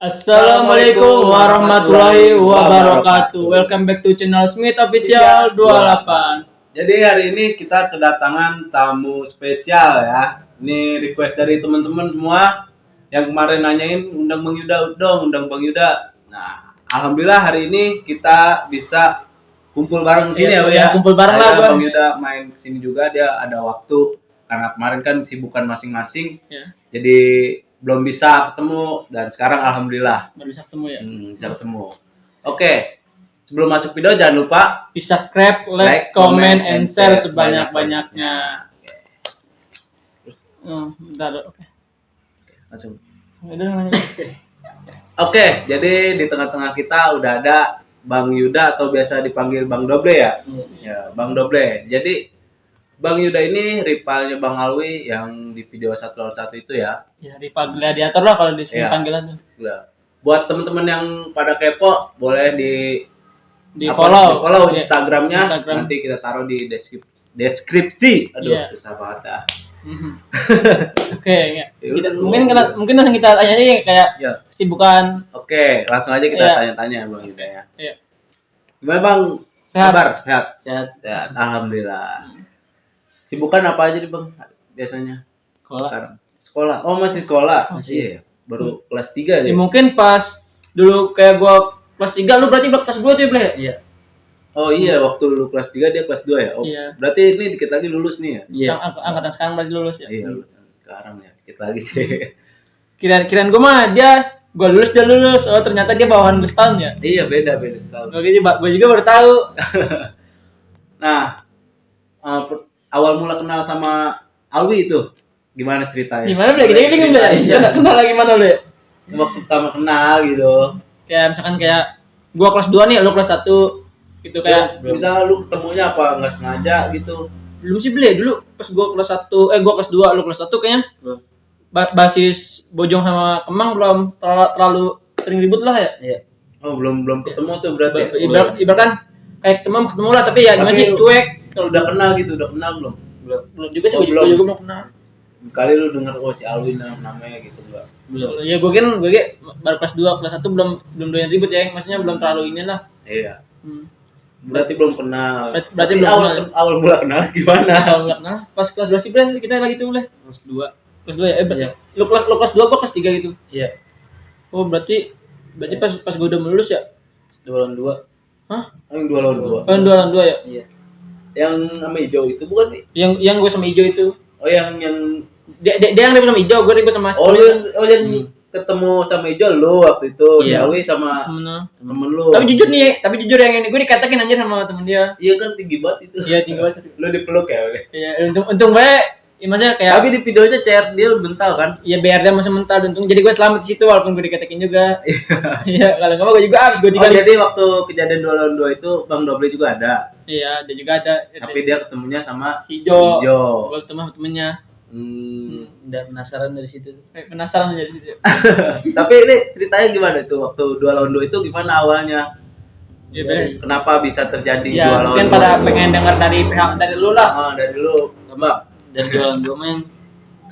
Assalamualaikum warahmatullahi wabarakatuh. Welcome back to channel Smith Official 28. Jadi hari ini kita kedatangan tamu spesial ya. Ini request dari teman-teman semua yang kemarin nanyain undang Bang Yuda dong, undang Bang Yuda. Nah, alhamdulillah hari ini kita bisa kumpul bareng sini ya. Kumpul bareng lah Bang Yuda main kesini juga, dia ada waktu karena kemarin kan sibukan masing-masing. Ya. Jadi belum bisa ketemu dan sekarang alhamdulillah Baru bisa ketemu ya. bisa ketemu. Oke. Sebelum masuk video jangan lupa Subscribe, like, comment, and share sebanyak-banyaknya. Bentar, oke. Langsung. Udah. Oke, jadi di tengah-tengah kita udah ada Bang Yuda atau biasa dipanggil Bang Doble ya? Ya, Bang Doble. Jadi Bang Yuda ini rivalnya Bang Alwi yang di video 1 lawan 1 itu ya? Ya, rival gladiator lah kalau di sini Ya. panggilan tuh. Buat teman-teman yang pada kepo, boleh di follow ya. Instagramnya. Instagram. Nanti kita taruh di deskripsi. Aduh, Ya. susah banget ya. Oke, ya. Mungkin langsung kita tanya aja kayak Ya. kesibukan. Oke, langsung aja kita Ya. tanya-tanya Bang Yuda ya. Ya. Gimana Bang? Sehat. Kabar? Sehat. Sehat. Alhamdulillah. Sibukan apa aja nih Bang biasanya? Sekolah. Sekarang. Sekolah. Oh, masih sekolah. Masih. Iya. Baru kelas 3 Ya, ya. mungkin pas dulu kayak gua kelas 3, lu berarti kelas 2 tuh ya, Ble? Iya. Oh iya, waktu lu kelas 3 dia kelas 2 ya. Oh. Iya. Berarti ini dikit lagi lulus nih ya? Iya. Angkatan sekarang berarti lulus ya. Iya, lulus sekarang ya. Dikit lagi sih. Kirain gua mah dia lulus. Oh, ternyata dia bawahan gue setahun ya. Iya, beda setahun. Gua juga baru tahu. Nah, awal mula kenal sama Alwi itu gimana ceritanya? Gimana, Ble? Kita bingung, Ble. Iya. Kenal lagi mana, Ble? Waktu pertama kenal gitu. Kayak misalkan kayak gua kelas 2 nih, lu kelas 1 gitu kayak Misalnya lu ketemunya apa nggak sengaja gitu? belum sih, Ble. Dulu pas gua kelas 1, gua kelas 2, lu kelas 1 kayaknya. Basis Bojong sama Kemang belum terlalu sering ribut lah ya. Iya. Oh, belum ketemu tuh berarti. Ibarat kan kayak ketemu lah, tapi ya gimana sih, cuek. Kalau udah kenal belum? Belum juga sih, Oh, gua juga belum kenal. Kali lu denger si Alwi namanya gitu enggak? Belum. Ya gue baru kelas 2, kelas 1 belum doyan ribut ya, maksudnya belum terlalu inilah. Iya. Berarti belum kenal. Berarti belum kenal. Awal mula kenal gimana? Kalau enggak kenal, pas kelas berapa sih, Bre? Kita lagi tuh, Bre. Kelas 2. Kelas 2 ya? Berarti. Lu kelas 2 apa kelas 3 gitu? Iya. Oh, berarti pas gue udah lulus ya? 2 lawan 2. Hah? Yang 2 lawan 2. Oh, 2 lawan 2 ya? Iya. Yang sama hijau itu bukan nih? Yang gue sama hijau itu. Oh, yang Dia yang ribut sama hijau, gue ribut sama yang ketemu sama hijau lu waktu itu. Si Iya. Alwi sama temen lu. Tapi jujur yang ini gue dikatakin anjir sama temen dia. Iya kan tinggi banget itu. Iya, tinggi banget. Lu dipeluk ya, Alwi? Iya, untung gue maksudnya kayak Tapi di videonya dia bental kan? ya biar dia masih mental, untung jadi gue selamat di situ walaupun gue dikatakin juga. Iya, kalau enggak gue juga habis gue Oh, jadi waktu kejadian 2 lawan 2 itu Bang Doble juga ada. Iya, dia juga ada. Tapi dia ketemunya sama si Jo. Hijau. Gue ketemu sama temennya. Udah penasaran dari situ. Penasaran dari situ. Tapi ini ceritanya gimana tuh waktu 2 lawan 2 itu gimana awalnya? Iya, bener. Kenapa bisa terjadi 2 Ya, lawan 2? mungkin pada pengen dengar dari pihak dari lu lah. Dari lu. Coba. Dari 2 lawan 2 main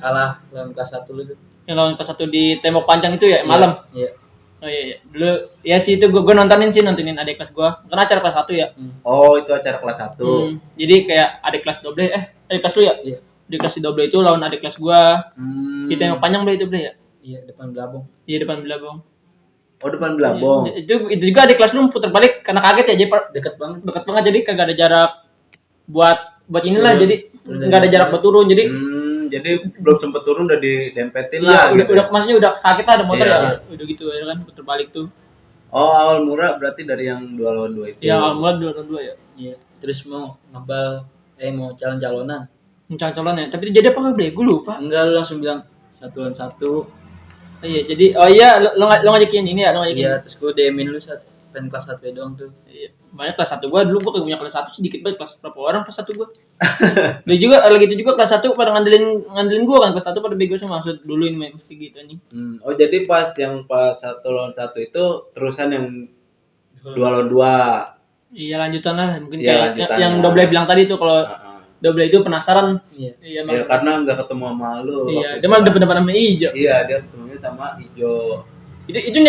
kalah lawan kelas 1 itu. Yang lawan kelas 1 di tembok panjang itu ya, malam. Iya. Oh iya. Dulu ya sih itu gue nontonin adik kelas gue. Karena acara kelas 1 ya. Oh, itu acara kelas 1. Jadi kayak adik kelas Doble adik kelas lu ya? Iya. Di kelas si Doble itu lawan adik kelas gua. Di tembok panjang, Ble, itu, Ble ya? Iya, depan Belabong. Iya, depan Belabong. Oh, depan Belabong. Itu juga adik kelas lu putar balik karena kaget ya, jadi Dekat banget jadi kagak ada jarak buat inilah, jadi enggak ada jarak buat turun. Jadi belum sempet turun udah didempetin Iya, lah. udah maksudnya udah kaget lah, ada motor Iya. ya. Udah gitu ya kan, putar balik tuh. Oh, awal murah berarti dari yang 2 lawan 2 itu. Iya, awal 2 ya. Iya. Terus mau ngebal mau calon-calonan. Calon ya. Tapi jadi apa enggak, Ble? Gua lupa. Enggak, lu langsung bilang 1 lawan 1. Iya, jadi lo ngajakin ini ya, lo ngajakin. Iya, terus gua DM-in lu pengen kelas 1 doang tuh. Iya. Banyak kelas 1 gua dulu punya kelas 1 sedikit banget, kelas berapa orang kelas 1 gua. Dia juga lagi itu juga kelas 1 pada ngandelin gua kan, kelas 1 pada bego semua maksud dulu ini main mesti gitu anjing. Oh, jadi pas 1 lawan 1 itu terusan yang 2 lawan 2. Iya, lanjutan lah mungkin Iya, kayak yang Doble bilang tadi tuh kalau Doble itu penasaran. Iya. Iya, Ya, karena nggak ketemu sama lu. Iya, dia malah depan sama Ijo. Iya, dia ketemunya sama Ijo. Itu ini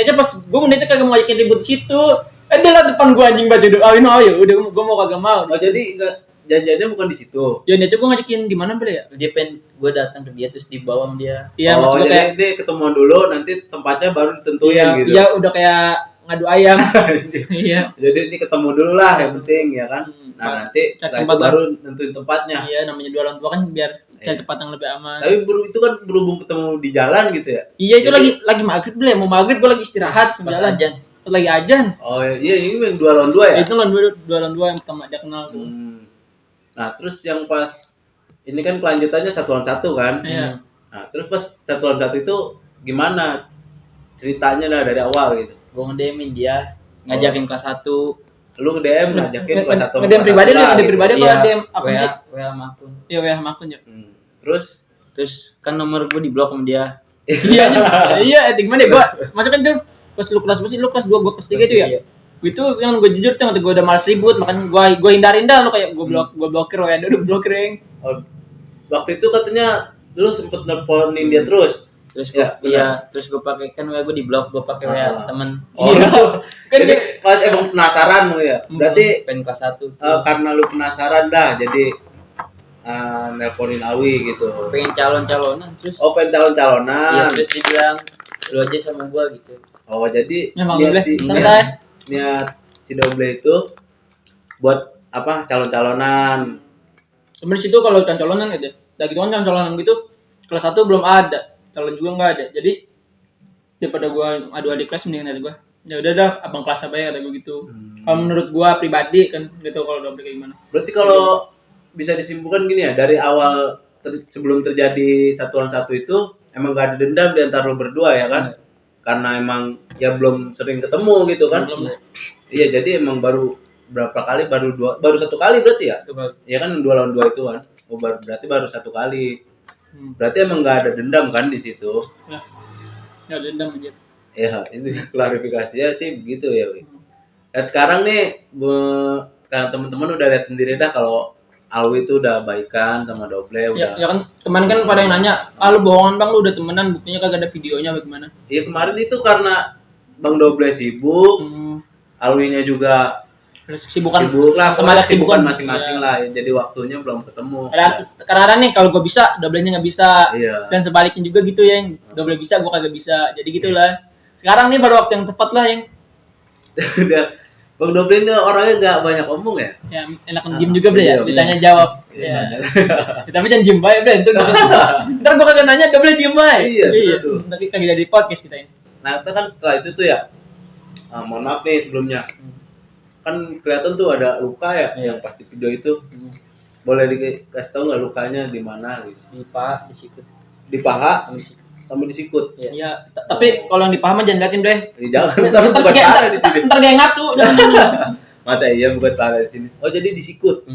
aja pas gue niatnya kagak mau ngajakin ribut di situ. Dia lah depan gue anjing baju doain ya udah gue mau kagak mau. Oh jadi enggak, janjiannya bukan di situ. Ya niatnya gue ngajakin di mana bre ya? Dia pengen gue datang ke dia terus dibawa sama dia. Iya Oh maksud gue jadi kayak dia ketemuan dulu, nanti tempatnya baru ditentuin iya, gitu. iya udah kayak ngadu ayam. Iya. Jadi ini ketemu dulu lah yang penting ya kan. Nah nanti Cari setelah tempat itu baru nentuin tempatnya. Iya namanya dua orang tua kan biar cari Iya. tempat yang lebih aman. Tapi itu kan berhubung ketemu di jalan gitu ya. Iya itu Jadi- lagi maghrib bre, mau maghrib gue lagi istirahat Pas jalan. ajan. Pas lagi ajan. Oh iya ini yang 2 lawan 2 ya. Itu dua lawan dua yang pertama dia kenal tuh. Nah terus yang pas ini kan kelanjutannya 1 lawan 1 kan. Iya. Nah terus pas 1 lawan 1 itu gimana ceritanya dah dari awal gitu. Gue ngedemin dia ngajakin kelas 1. Lu ke DM ngajakin kelas 1 Ngedem pribadi lah, ngedem pribadi apa Iya, DM akun sih? WA sama akun. Iya WA sama akun ya. Terus Terus kan nomor gue di blok sama dia. Iya iya gimana ya gua masuk kan tuh pas lu kelas berapa sih lu kelas 2 gua kelas 3 itu ya. Iya. Itu yang gue jujur tuh waktu gue udah malas ribut makanya gue hindarin dah lu kayak gue blokir WA dulu blokir yang. oh, waktu itu katanya lu sempet nelponin dia terus. Terus Ya, gue terus gue pakai kan WA gue di blok, gue pakai WA Ah. temen. Oh, Iya. Kan jadi pas emang penasaran lu ya. Berarti Pengen kelas 1. karena lu penasaran dah jadi nelponin Awi gitu. Pengen calon-calonan terus. Oh, pengen Iya, calon-calonan. terus dia bilang lu aja sama gue gitu. Oh, jadi memang niat boleh si santai. niat si Doble itu buat apa? Calon-calonan. Sebenarnya situ kalau calon-calonan gitu. Udah gitu kan calon-calonan gitu kelas 1 belum ada, calon juga enggak ada. Jadi daripada gua adu adik kelas mendingan ada gua. Ya udah dah abang kelas apa ya kata gua gitu. Kalau menurut gua pribadi kan gitu kalau udah kayak gimana. Berarti kalau bisa disimpulkan gini ya, dari awal sebelum terjadi 1 lawan 1 itu emang gak ada dendam di antara lo berdua ya kan? Karena emang ya belum sering ketemu gitu kan? Belum. Iya, jadi emang baru berapa kali baru 1 kali berarti ya? Itu kalau Ya kan 2 lawan 2 itu kan. Oh, berarti baru 1 kali. Berarti emang gak ada dendam kan di situ. ya dendam aja. Ya, ini klarifikasinya sih begitu ya, Wi. Dan sekarang nih, sekarang teman-teman udah lihat sendiri dah kalau Alwi itu udah baikan sama Doble Ya, udah. ya kan kemarin kan pada yang nanya, "Ah lu bohongan Bang, lu udah temenan, buktinya kagak ada videonya bagaimana?" Iya kemarin itu karena Bang Doble sibuk, Alwinya juga Kesibukan sibuk lah, sama ada kesibukan masing-masing lah. Jadi waktunya belum ketemu. Karena nih kalau gue bisa, Doblenya nggak bisa. Iya. Dan sebaliknya juga gitu ya, yang Doble bisa, gue kagak bisa. Jadi gitulah. Sekarang nih baru waktu yang tepat lah yang Udah. Bang Doble ini orangnya nggak banyak omong ya. ya enakan diem juga bre ya, Iya, ditanya jawab. Iya. Ya. Tapi jangan diem baik bre, ntar gue kagak nanya Doble diem baik. Iya, betul. Tapi kagak jadi podcast kita ini. Nah, itu kan setelah itu tuh ya. Mohon maaf nih sebelumnya. Kan kelihatan tuh ada luka ya yang pas di video itu. Boleh dikasih tahu nggak lukanya di mana gitu? Di paha, di sikut. Di paha Sama di sikut. sama di sikut. Iya, tapi kalau yang dipaham jangan liatin bre. Jangan ntar bukan paha di sini. Ntar kayak ngatu. Masa iya bukan paha di sini. Oh, jadi di sikut.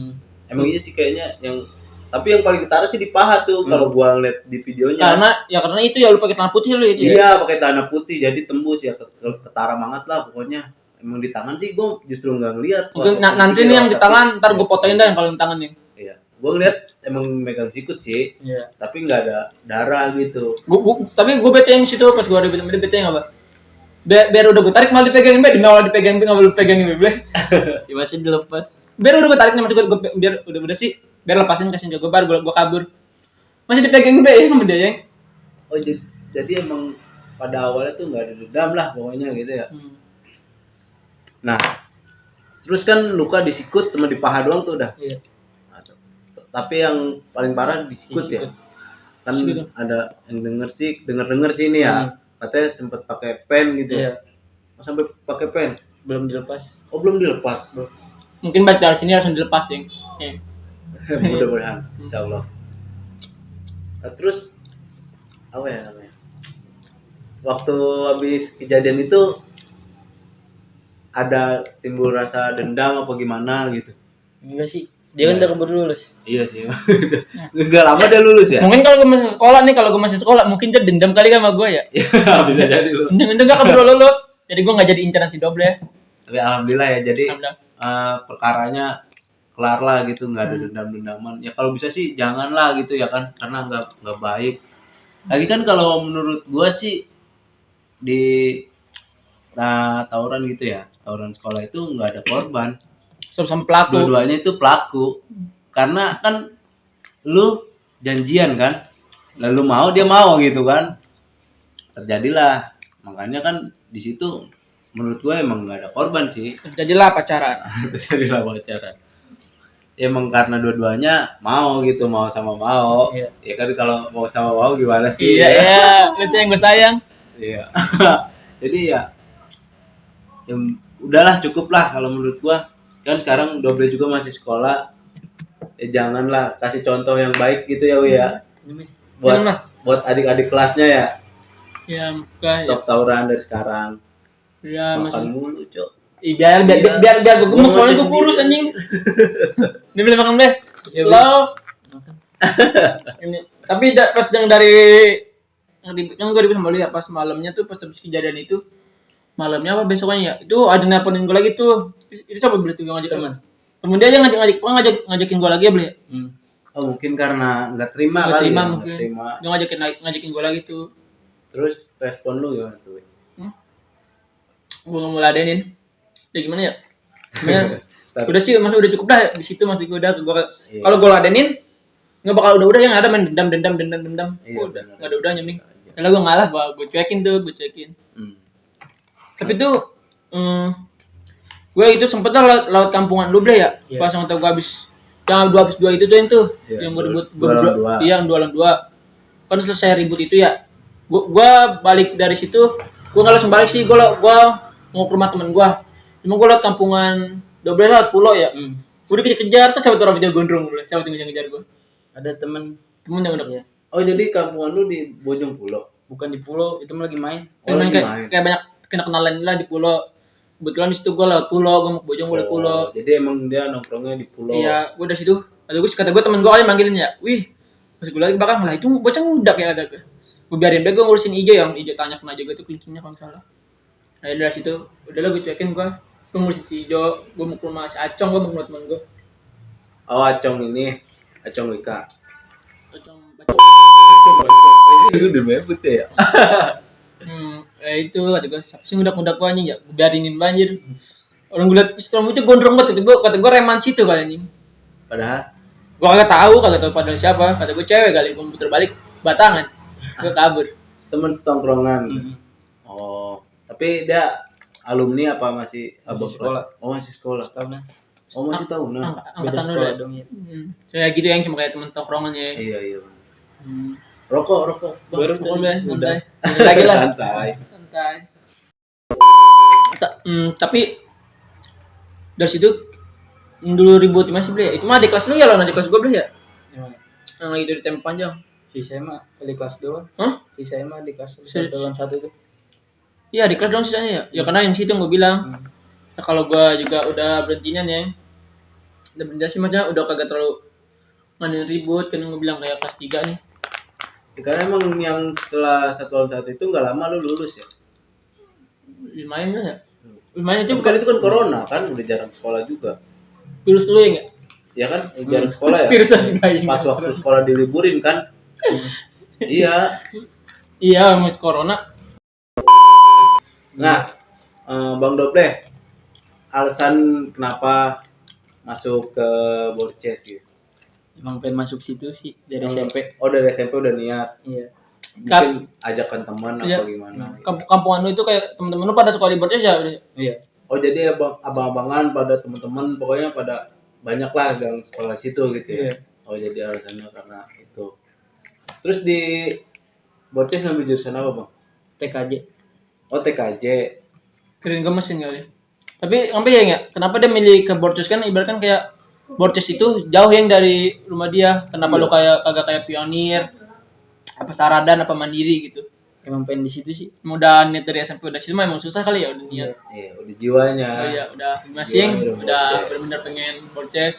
Emang iya sih kayaknya yang tapi yang paling ketara sih di paha tuh kalau gua ngeliat di videonya. Karena itu ya lu pakai celana putih lu itu. Iya, pakai tanah putih jadi tembus ya ketara banget lah pokoknya. Emang di tangan sih gua justru nggak ngeliat. Mungkin Wah, nanti video, nih yang di tapi- tangan, ntar gue fotoin dah yang kalau yang tangan nih. Iya. Gua ngeliat emang megang sikut sih, Iya. tapi nggak ada darah gitu. Tapi gue bete yang situ pas gue ada bete yang apa? Biar udah gue tarik malah dipegangin be, demi awal dipegangin nggak boleh dipegangin be. Ya masih dilepas. Biar udah gue tarik nih gue biar udah sih, biar lepasin kasihin ke gue baru gue kabur. Masih dipegangin be ya sama dia yang. Oh jadi emang pada awalnya tuh nggak ada dendam lah pokoknya gitu ya. Nah, terus kan luka di sikut sama di paha doang tuh udah. Iya. Nah, tapi yang paling parah di sikut ya. Kan Sikut. ada yang denger sih ini ya. Katanya sempet pakai pen gitu ya. Iya. Oh, sampai pakai pen. Belum dilepas. Oh, belum dilepas. Mungkin baca dari sini langsung dilepas yang. Mudah-mudahan insyaallah. Nah, terus apa ya namanya? Waktu habis kejadian itu ada timbul rasa dendam apa gimana gitu. Enggak sih. Dia kan udah keburu lulus. Iya sih. Enggak lama dia lulus ya? Mungkin kalau gue masih sekolah nih, kalau gue masih sekolah mungkin dia dendam kali kan sama gue ya. Bisa jadi lu. Dendam gak keburu lulus. Jadi gue nggak jadi incaran si Doble. Tapi alhamdulillah ya jadi Alhamdulillah. perkaranya kelar lah gitu, nggak ada dendam-dendaman. Ya kalau bisa sih janganlah gitu ya kan, karena nggak baik. Lagi kan kalau menurut gua sih di tawuran gitu ya, tawuran sekolah itu nggak ada korban. Sama pelaku. Dua-duanya itu pelaku. Karena kan lu janjian kan, lalu mau dia mau gitu kan, terjadilah. Makanya kan di situ menurut gue emang nggak ada korban sih. Jadilah pacaran. Terjadilah pacaran. Emang karena dua-duanya mau gitu, mau sama mau. Iya. Ya kan kalau mau sama mau gimana sih? Iya, iya. Lu sayang gue sayang. Iya. Jadi ya udahlah cukup lah kalau menurut gua. Kan sekarang Doble juga masih sekolah. Janganlah kasih contoh yang baik gitu ya, Wi ya. Buat adik-adik kelasnya ya. Ya, bukan. Stop tawuran dari sekarang. Ya, Makan masih. mulu, Cok. Biar gue gemuk soalnya gue kurus anjing. Dia boleh makan deh. Slow. Ini tapi pas yang dari kan gue sama lu ya pas malamnya tuh pas habis kejadian itu malamnya apa besoknya ya itu ada nelponin gue lagi tuh itu siapa berarti gue ngajak temen dia aja ngajakin gue lagi ya beli Oh mungkin karena nggak terima nggak kali terima ya, mungkin nggak terima. dia ngajakin gue lagi tuh Terus respon lu gimana tuh? gue ngeladenin ya gimana ya sebenarnya udah sih masih udah cukup dah di situ masih gue udah kalau gue ladenin nggak bakal udah yang ada main dendam Iya, udah nggak ada udahnya Ming karena gue ngalah gue cuekin tapi tuh gue itu sempet lah laut kampungan lu Ble ya pas yang tau gue habis yang 2 itu tuh yang gue ribut yang 2 lawan 2 kan selesai ribut itu ya gue balik dari situ gue nggak langsung balik sih gue mau ke rumah temen gue cuma gue lewat kampungan Doble lewat pulau ya gue dikejar terus siapa tuh orang video gondrong gue siapa tuh ngejar gue Ada temen yang udah ya Oh jadi kampungan lu di Bojong Pulo? bukan di pulau, itu lagi main. kayak banyak kenalan lah di pulau kebetulan di situ gue lewat pulau gue mau ke Bojong gue lewat pulau Jadi emang dia nongkrongnya di pulau. iya gue dari situ kata gue temen gue kali manggilin ya wih pas gue lagi bakal lah itu bocah ngudak ya ada gue biarin deh gue ngurusin hijau yang hijau tanya kena aja gue tuh kuncinya kalau salah nah dari situ udahlah gue cuekin gue ngurusin si hijau gue mau ke rumah si Acong gue mau ke rumah temen gue Oh Acong ini Acong Wika. Acong Itu udah mebut ya. itu kata gue siapa sih ngudak gue anjing ya gue biarinin banjir orang gue liat pistol itu gondrong banget kata gue reman situ kali anjing Padahal gue kagak tahu padahal siapa kata gue cewek kali gue puter balik batangan gue kabur temen tongkrongan. Oh tapi dia alumni apa masih sekolah? Oh masih sekolah. Tahunan. Oh masih tahunan. Beda angkatan sekolah udah dong ya. saya gitu yang cuma kayak temen tongkrongan ya Iya. Rokok. baru tuh santai lagi lah santai tapi dari situ dulu ribut masih beli itu mah di kelas lu ya lawan di kelas gue beli ya yang lagi dari tempo panjang Si saya mah di kelas 2. Hah? Si saya mah di kelas 1 lawan 1 itu. iya di kelas dong sisanya ya karena yang situ gue bilang nah, kalau gue juga udah berhentinya nih udah berhenti sih maksudnya udah kagak terlalu ngadain ribut kan gue bilang kayak kelas 3 nih Karena emang yang setelah 1 lawan 1 itu nggak lama lu lulus ya. lumayan ya lumayan itu Bukan itu kan corona kan udah jarang sekolah juga. virus lu ya nggak Ya kan jarang sekolah ya. virus lagi bayi Pas waktu sekolah diliburin kan. Iya. iya mau corona Nah, Bang Doble, alasan kenapa masuk ke Borces gitu? Emang pengen masuk situ sih dari SMP. Oh dari SMP udah niat. Iya. Mungkin ajakan teman Iya. apa gimana? Kampungan lu itu kayak temen-temen lu pada sekolah di Borces ya? Iya. Oh jadi abang-abangan pada teman-teman pokoknya pada banyak lah yang sekolah situ gitu ya. Iya. Oh jadi alasannya karena itu. Terus di Borces ngambil jurusan apa bang? TKJ. Oh TKJ. Keren gue mesin kali. Tapi sampai ya nggak? Kenapa dia milih ke Borces kan? Ibaratkan kayak Borces itu jauh yang dari rumah dia. Kenapa lu kagak kayak pionir? Apa Saradan apa Mandiri gitu? Emang pengen di situ sih. Udah niat dari SMP udah situ mah emang susah kali ya udah niat. Iya udah jiwanya. Oh iya udah masing Jiwanya udah Borces. benar-benar pengen Borces.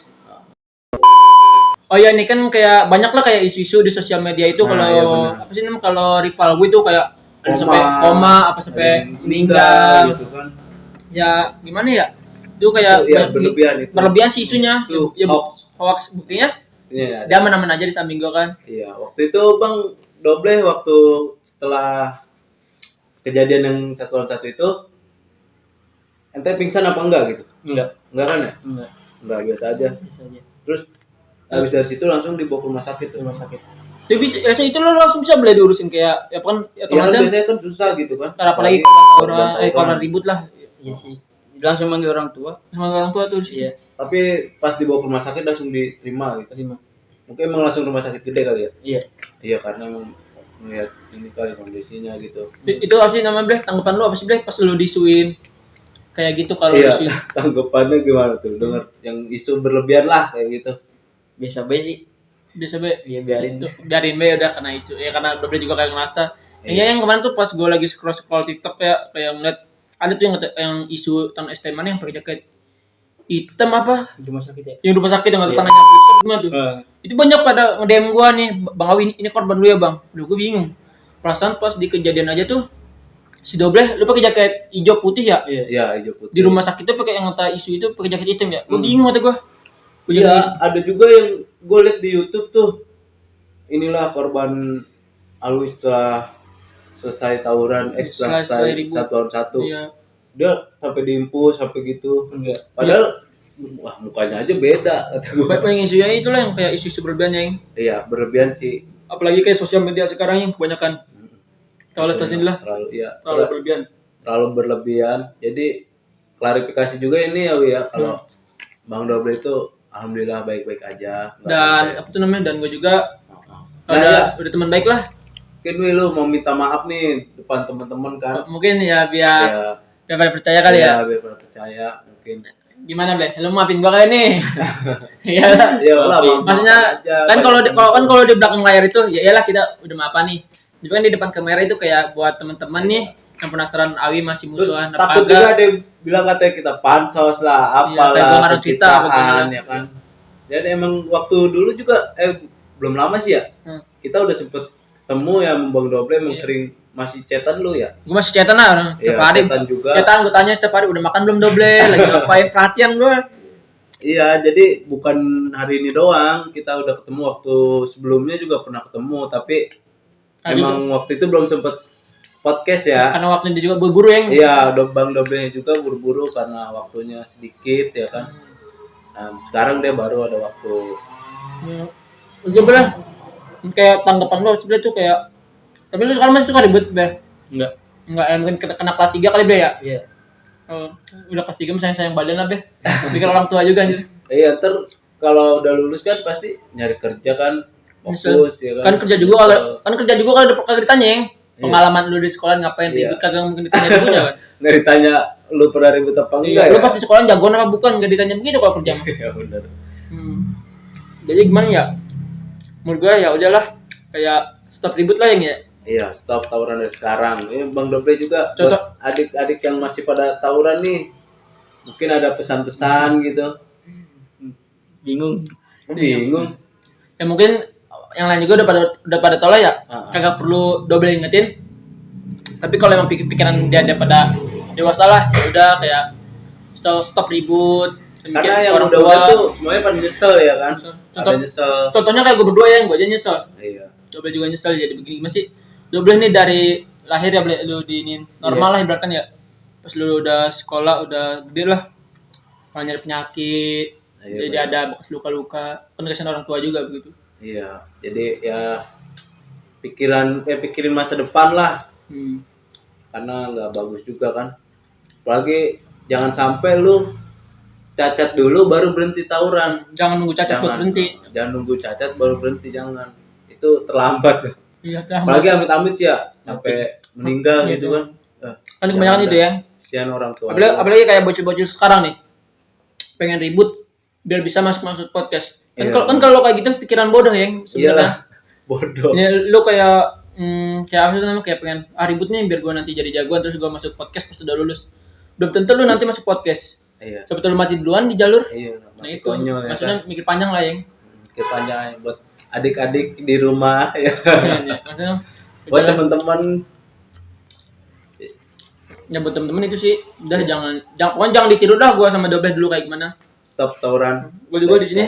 Oh iya ini kan kayak banyak lah kayak isu-isu di sosial media itu Nah, kalau iya benar. apa sih namanya kalau rival gue itu kayak ada sampai koma apa sampai meninggal gitu kan. Ya gimana ya? Itu kayak Iya berlebihan itu. berlebihan sih isunya. Itu Ya hoax. hoax buktinya Iya. dia aman-aman aja di samping gua kan. Iya, waktu itu Bang Doble waktu setelah kejadian yang 1 lawan 1 itu ente pingsan apa enggak gitu? Enggak kan ya? Enggak, biasa aja. Terus habis dari situ langsung dibawa ke rumah sakit. Tapi biasanya itu lo langsung bisa boleh diurusin kayak ya kan ya Ya kan kemarin biasanya kan susah gitu kan. apalagi korban ribut lah. Iya sih. Langsung manggil orang tua. Sama orang tua tuh sih. Iya. Tapi pas dibawa ke rumah sakit langsung diterima gitu. Mungkin emang langsung rumah sakit gede kali ya? Iya. Iya, karena emang melihat ini kali kondisinya gitu. Itu apa sih namanya, Bre? Tanggapan lu apa sih, Bre? Pas lu disuin kayak gitu kalau Iya, disuin. tanggapannya gimana tuh? Dengar yang isu berlebihan lah kayak gitu. Biasa bae sih. Biasa, Be. Iya, biarin. Biarin Be udah karena itu. Ya karena udah juga kayak ngerasa. Iya. Yang kemarin tuh pas gue lagi scroll TikTok kayak ngeliat ada tuh yang isu tentang ST mana yang pakai jaket hitam apa? Di rumah sakit ya. Yang rumah sakit yang Iya. tangannya putih gimana tuh? Nah, Itu banyak pada nge-DM gua nih, Bang Awi ini korban lu ya, Bang. Lu gue bingung. Perasaan pas di kejadian aja tuh si Dobleh lu pakai jaket hijau putih ya? iya, hijau putih. Di rumah sakit tuh pakai yang kata isu itu pakai jaket hitam ya. Gua bingung kata gua. Iya, ada juga yang gue liat di YouTube tuh. Inilah korban Alwi setelah selesai tawuran, setelah Selesai ribut. 1 lawan 1. Iya. Dia sampai diimpus sampai gitu. Enggak. Padahal wah mukanya aja beda kata gue. Yang isunya itulah yang kayak isu berlebihan yang Iya, berlebihan sih. apalagi kayak sosial media sekarang yang kebanyakan kalau sini lah terlalu berlebihan. Terlalu berlebihan. Jadi klarifikasi juga ini ya Wi ya, kalau Bang Doble itu alhamdulillah baik-baik aja. Dan apa tuh namanya, dan gue juga Nah, udah teman baik lah. mungkin Wi lu mau minta maaf nih depan teman-teman kan. Mungkin ya biar Ya, pada percaya kali ya. biar pada percaya mungkin. Gimana, Ble? Lu maafin gua kali nih. Iya. Ya lah, Maksudnya kan kalau di belakang layar itu ya iyalah kita udah maafan nih. Tapi kan di depan kamera itu kayak buat teman-teman nih yang penasaran Awi masih terus musuhan apa takut juga enggak. ada yang bilang katanya kita pansos lah, Iya, apalah, kayak bongkar cerita pencitraan, ya kan. Jadi emang waktu dulu juga belum lama sih ya. Kita udah sempet ketemu ya sama Bang Doble, emang sering masih chatan lu ya. Gua masih chatan lah Iya, setiap hari. chatan juga. Chatan gua tanya setiap hari udah makan belum Doble, lagi ngapain, perhatian gua. Iya, jadi bukan hari ini doang, kita udah ketemu waktu sebelumnya juga pernah ketemu, tapi emang waktu itu belum sempet podcast ya. Karena waktunya juga buru-buru yang. Iya, Bang Doble juga buru-buru karena waktunya sedikit ya kan. Nah, sekarang dia baru ada waktu. Ya. Udah bener. Kayak tanggapan lu sebenarnya tuh kayak tapi lu sekarang masih suka ribet, Bre? Enggak. Enggak, mungkin kena kelas 3 kali, Bre ya? Iya. Udah kelas 3 misalnya sayang badan lah, Bre. Pikir orang tua juga anjir. Iya, ntar kalau udah lulus kan pasti nyari kerja kan, fokus ya kan. Kan kerja juga kalau ditanya yang pengalaman lu di sekolah ngapain ribut kagak mungkin ditanya dulu kan. Nggak ditanya lu pernah ribut apa enggak Lu ya? pas di sekolah jagoan apa bukan, enggak ditanya begitu kalau kerja. Iya benar. Jadi gimana ya? Menurut gue ya udahlah, kayak stop ribut lah yang ya. Iya, stop tawuran dari sekarang. Ini Bang Doble juga Contoh. buat adik-adik yang masih pada tawuran nih. Mungkin ada pesan-pesan gitu. Bingung. Bingung. Ya mungkin yang lain juga udah pada tahu lah ya. Kagak perlu Doble ingetin. Tapi kalau emang pikiran dia pada dewasa lah, ya udah kayak stop ribut. Karena yang udah tuh semuanya pada nyesel ya kan. Ada nyesel. Contohnya kayak gue berdua ya, gue aja nyesel. Iya. Doble juga nyesel jadi begini masih. Doble nih dari lahir ya lu diinin normal lah ibaratkan ya. Pas lu udah sekolah udah gede lah. Banyak penyakit. Jadi ada bekas luka-luka. Kan kasihan orang tua juga begitu. Iya. Jadi ya pikirin masa depan lah. Karena nggak bagus juga kan. Apalagi jangan sampai lu cacat dulu baru berhenti tawuran. Jangan nunggu cacat buat berhenti. Jangan nunggu cacat baru berhenti, jangan. Itu terlambat. Iya, Apalagi amit-amit sih ya sampai meninggal gitu kan. Kan kebanyakan itu ya. Kasihan orang tua. Apalagi kayak bocil-bocil sekarang nih. Pengen ribut biar bisa masuk podcast. Kan kalau kayak gitu pikiran bodoh ya sebenarnya. Bodoh. Ini lu kayak apa sih namanya, kayak pengen ribut nih biar gua nanti jadi jagoan terus gua masuk podcast pas udah lulus. Belum tentu lu nanti masuk podcast. Iya. Siapa tahu lu mati duluan di jalur. Iya, Nah itu konyol, maksudnya kan? mikir panjang lah yang. Mikir panjang buat adik-adik di rumah ya. Maksudnya Buat teman-teman. Ya buat temen-temen itu sih udah pokoknya jangan ditiru dah gua sama Doble dulu kayak gimana. Stop tawuran. Gua juga di sini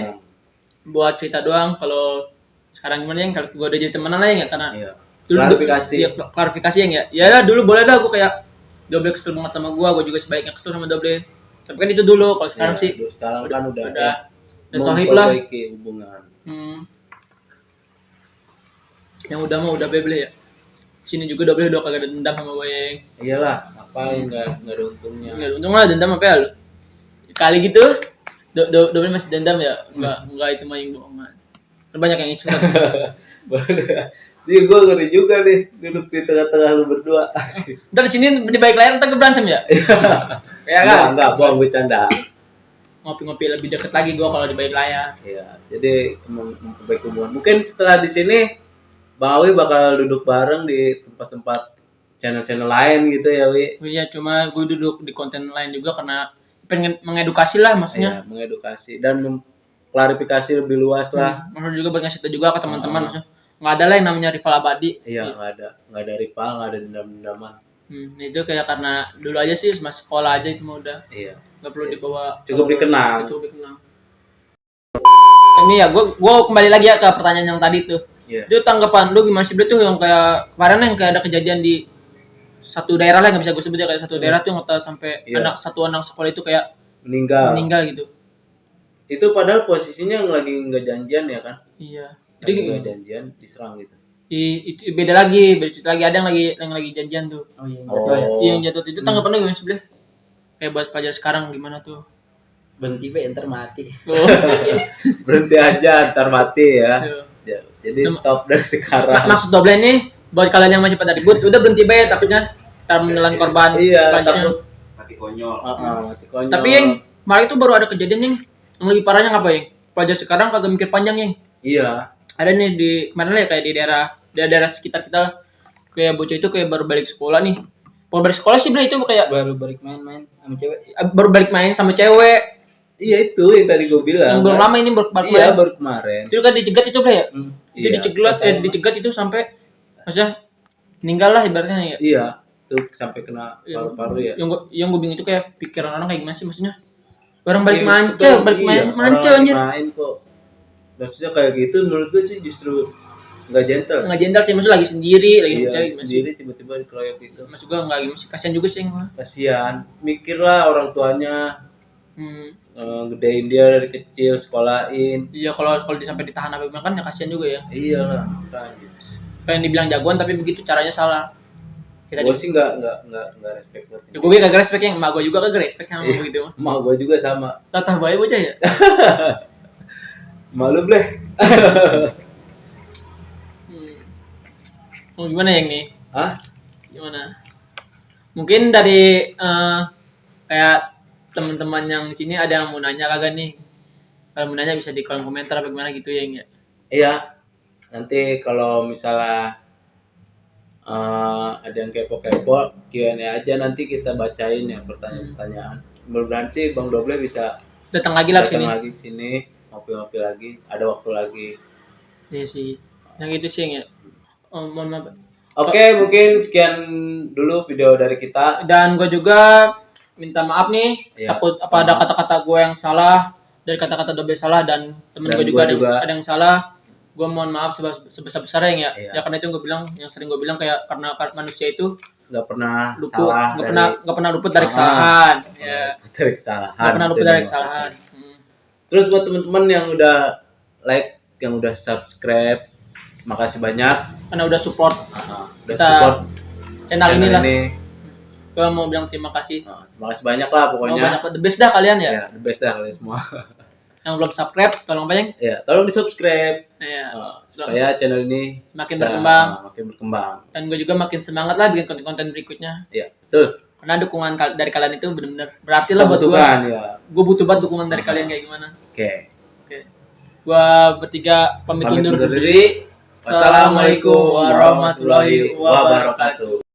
buat cerita doang. Kalau sekarang gimana yang kalau gua udah jadi temenan lah ya karena Klarifikasi. Iya, klarifikasi yang ya dulu boleh dah gue kayak Doble kesel banget sama gue juga sebaiknya kesel sama Doble. Tapi kan itu dulu, kalau sekarang Ya, sih sekarang kan udah sohib lah. memperbaiki hubungan. Yang udah mau udah Beble ya. Sini juga Doble udah kagak ada dendam sama gue yang. Iyalah, ngapain nggak ada untungnya. Enggak untung lah dendam apa ya lu? Kali gitu Doble masih dendam ya? Enggak itu mah yang bohongan. Banyak yang curhat. Jadi gue ngeri juga nih duduk di tengah-tengah lu berdua. Ntar di sini di balik layar ntar berantem ya? Ya kan? Enggak, bohong bercanda. Ngopi-ngopi lebih deket lagi gua kalau di balik layar. Iya, jadi memperbaiki hubungan. Mungkin setelah di sini Bang Awi bakal duduk bareng di tempat-tempat channel-channel lain gitu ya, Wi. Iya, cuma gue duduk di konten lain juga karena pengen mengedukasi lah maksudnya. Iya, mengedukasi dan klarifikasi lebih luas lah. Maksudnya juga buat ngasih tau juga ke teman-teman maksudnya. Nggak ada lah yang namanya rival abadi. Iya, nggak ada rival, nggak ada dendam-dendaman. Itu kayak karena dulu aja sih masih sekolah aja itu mah udah. Iya. Nggak perlu dibawa. Cukup dikenang. Cukup dikenang. Ini ya, gue kembali lagi ya ke pertanyaan yang tadi tuh. Iya. Itu tanggapan lu gimana sih tuh yang kayak kemarin yang kayak ada kejadian di satu daerah lah, nggak bisa gue sebut ya, kayak satu daerah tuh nggak tahu sampai satu anak sekolah itu kayak meninggal gitu. Itu padahal posisinya lagi nggak janjian ya kan? Iya. Jadi nggak janjian diserang gitu. Itu beda cerita lagi, ada yang lagi janjian tuh. Oh iya, Oh. jatuh ya. Iya, yang jatuh itu tanggapannya gimana sebelah? Kayak buat pelajar sekarang gimana tuh? Berhenti be, ntar mati. Oh. Berhenti aja, ntar mati ya. Iya. Ya, jadi stop dari sekarang. Maksud Doble nih buat kalian yang masih pada ribut, udah berhenti bae takutnya ntar menelan korban. Iya, selanjutnya. mati konyol. Mati konyol. Tapi yang kemarin itu baru ada kejadian yang lebih parahnya ngapa yang pelajar sekarang kagak mikir panjang yang. Iya. Ada nih di mana lah ya, kayak di daerah sekitar kita, kayak bocah itu kayak baru balik sekolah nih. Baru balik sekolah sih itu kayak Baru balik main-main sama cewek. baru balik main sama cewek. Iya itu yang tadi gue bilang. Yang belum lama ini baru Iya, baru kemarin. Itu kan dicegat itu ya? Itu Iya. dicegat itu sampai maksudnya meninggal lah ibaratnya ya. Iya, itu sampai kena paru-paru ya. Yang gue bingung itu kayak pikiran orang kayak gimana sih maksudnya? Orang balik Iya, manca, betul. balik Iya, manca orang anjir. main kok. Maksudnya kayak gitu menurut gue sih justru nggak gentle. Nggak jentel sih, maksudnya lagi sendiri, lagi Iya, cewek gimana sih? sendiri tiba-tiba dikeroyok gitu. Maksud gue nggak gimana sih, kasihan juga sih gue. Kasihan, mikirlah orang tuanya gedein dia dari kecil, sekolahin. Iya, kalau sampai ditahan apa gimana kan ya kasihan juga ya. Iya lah, makanya. Pengen dibilang jagoan tapi begitu caranya salah. Kita Gue sih nggak respect buat ya, gue kagak respect, yang emak gue juga kagak respect sama begitu. Emak gue juga sama. Tatah bayi bocah ya. Malu bleh. Mau gimana yang nih? Hah? Gimana? Mungkin dari kayak teman-teman yang di sini ada yang mau nanya kagak nih? Kalau mau nanya bisa di kolom komentar apa gimana gitu ya, ya. Iya. Nanti kalau misalnya ada yang kepo-kepo, Q&A aja nanti kita bacain ya pertanyaan-pertanyaan. Mudah-mudahan sih Bang Doble bisa datang lagi lah datang sini. lagi ke sini, ngopi-ngopi lagi, ada waktu lagi. Iya sih. Yang itu sih ya. Oh, mohon maaf. Oke, mungkin sekian dulu video dari kita. Dan gue juga minta maaf nih, Iya. takut apa ada kata-kata gue yang salah, dari kata-kata Doble salah, dan temen Dan gue juga, gua juga. ada yang salah. Gue mohon maaf sebesar-besarnya ya. Iya. Ya karena itu gue bilang, yang sering gue bilang kayak karena manusia itu Nggak pernah luput, salah, nggak pernah luput dari kesalahan. Ya. dari kesalahan. Nggak pernah luput Itu dari dia. kesalahan. Terus buat teman-teman yang udah like, yang udah subscribe, makasih banyak. Karena udah support Udah kita support channel ini lah. ini. Gue mau bilang terima kasih. Terima kasih banyak lah Mau pokoknya. banyak the best dah kalian ya. Ya, the best dah kalian semua. Yang belum subscribe, tolong banyak. Ya, tolong di subscribe Ya, supaya channel ini makin bisa, berkembang. makin berkembang. Dan gue juga makin semangat lah bikin konten-konten berikutnya. Ya, betul. Karena dukungan dari kalian itu benar-benar berarti lah buat gue. Kebutuhan, ya. Gue butuh banget dukungan dari kalian kayak gimana. Oke. Gue bertiga pamit undur diri. Assalamualaikum warahmatullahi wabarakatuh.